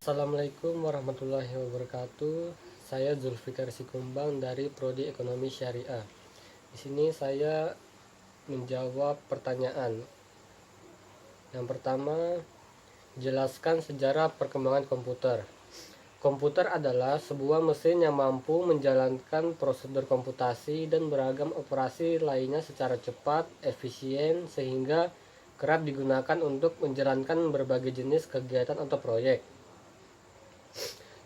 Assalamualaikum warahmatullahi wabarakatuh. Saya Zulfikar Sikumbang dari Prodi Ekonomi Syariah. Di sini saya menjawab pertanyaan. Yang pertama, jelaskan sejarah perkembangan komputer. Komputer adalah sebuah mesin yang mampu menjalankan prosedur komputasi dan beragam operasi lainnya secara cepat, efisien, sehingga kerap digunakan untuk menjalankan berbagai jenis kegiatan atau proyek.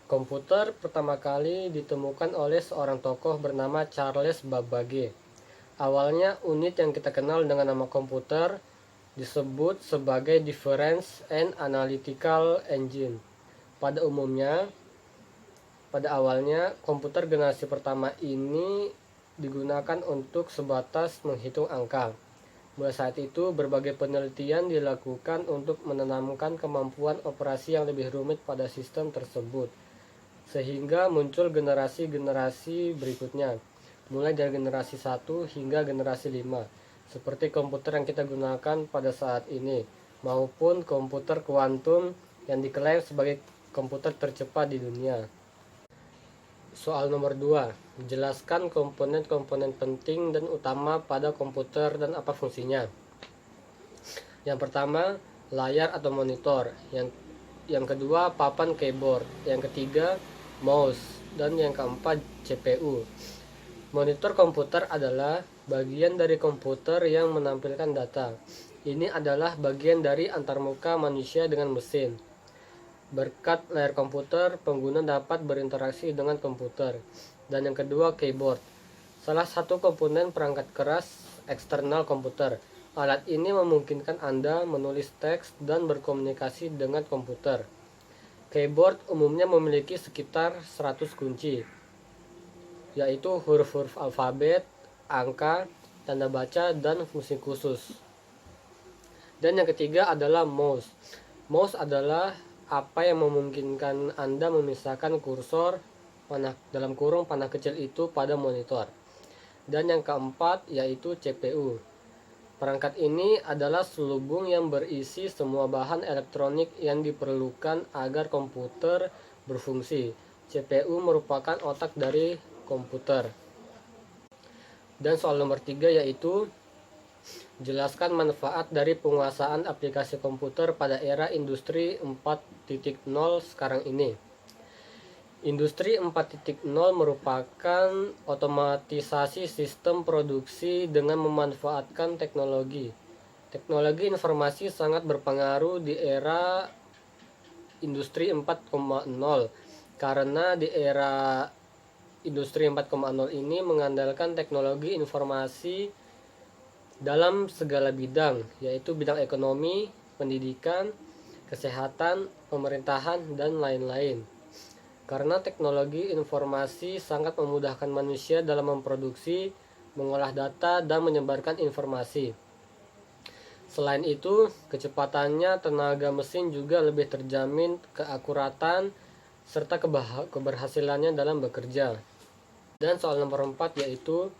Komputer pertama kali ditemukan oleh seorang tokoh bernama Charles Babbage. Awalnya unit yang kita kenal dengan nama komputer disebut sebagai Difference and Analytical Engine. Pada awalnya komputer generasi pertama ini digunakan untuk sebatas menghitung angka. Mulai saat itu berbagai penelitian dilakukan untuk menanamkan kemampuan operasi yang lebih rumit pada sistem tersebut, sehingga muncul generasi-generasi berikutnya, mulai dari generasi 1 hingga generasi 5, seperti komputer yang kita gunakan pada saat ini, maupun komputer kuantum yang diklaim sebagai komputer tercepat di dunia. Soal nomor 2, jelaskan komponen-komponen penting dan utama pada komputer dan apa fungsinya. Yang pertama, layar atau monitor. Yang kedua, papan keyboard. Yang ketiga, mouse. Dan yang keempat, CPU. Monitor komputer adalah bagian dari komputer yang menampilkan data. Ini adalah bagian dari antarmuka manusia dengan mesin. Berkat layar komputer, pengguna dapat berinteraksi dengan komputer. Dan yang kedua, keyboard. Salah satu komponen perangkat keras eksternal komputer. Alat ini memungkinkan Anda menulis teks dan berkomunikasi dengan komputer. Keyboard umumnya memiliki sekitar 100 kunci, yaitu huruf-huruf alfabet, angka, tanda baca, dan fungsi khusus. Dan yang ketiga adalah mouse. Mouse adalah apa yang memungkinkan Anda memisahkan kursor panah kecil itu pada monitor. Dan yang keempat yaitu CPU. Perangkat ini adalah selubung yang berisi semua bahan elektronik yang diperlukan agar komputer berfungsi. CPU merupakan otak dari komputer. Dan soal nomor 3 yaitu jelaskan manfaat dari penguasaan aplikasi komputer pada era industri 4.0 sekarang ini. Industri 4.0 merupakan otomatisasi sistem produksi dengan memanfaatkan teknologi. Teknologi informasi sangat berpengaruh di era industri 4.0 karena di era industri 4.0 ini mengandalkan teknologi informasi dalam segala bidang, yaitu bidang ekonomi, pendidikan, kesehatan, pemerintahan, dan lain-lain. Karena teknologi informasi sangat memudahkan manusia dalam memproduksi, mengolah data, dan menyebarkan informasi. Selain itu, kecepatannya tenaga mesin juga lebih terjamin, keakuratan, serta keberhasilannya dalam bekerja. Dan soal nomor 4 yaitu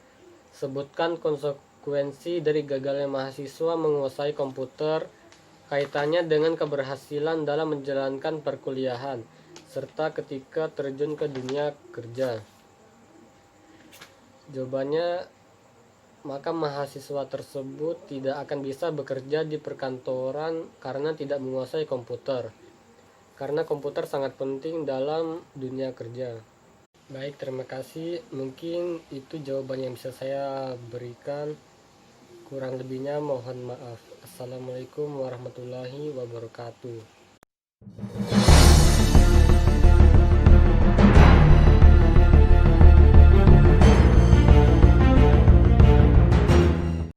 sebutkan konsekuensi dari gagalnya mahasiswa menguasai komputer, kaitannya dengan keberhasilan dalam menjalankan perkuliahan, serta ketika terjun ke dunia kerja. Jawabannya, maka mahasiswa tersebut tidak akan bisa bekerja di perkantoran karena tidak menguasai komputer. Karena komputer sangat penting dalam dunia kerja. Baik, terima kasih. Mungkin itu jawaban yang bisa saya berikan. Kurang lebihnya mohon maaf. Assalamualaikum warahmatullahi wabarakatuh.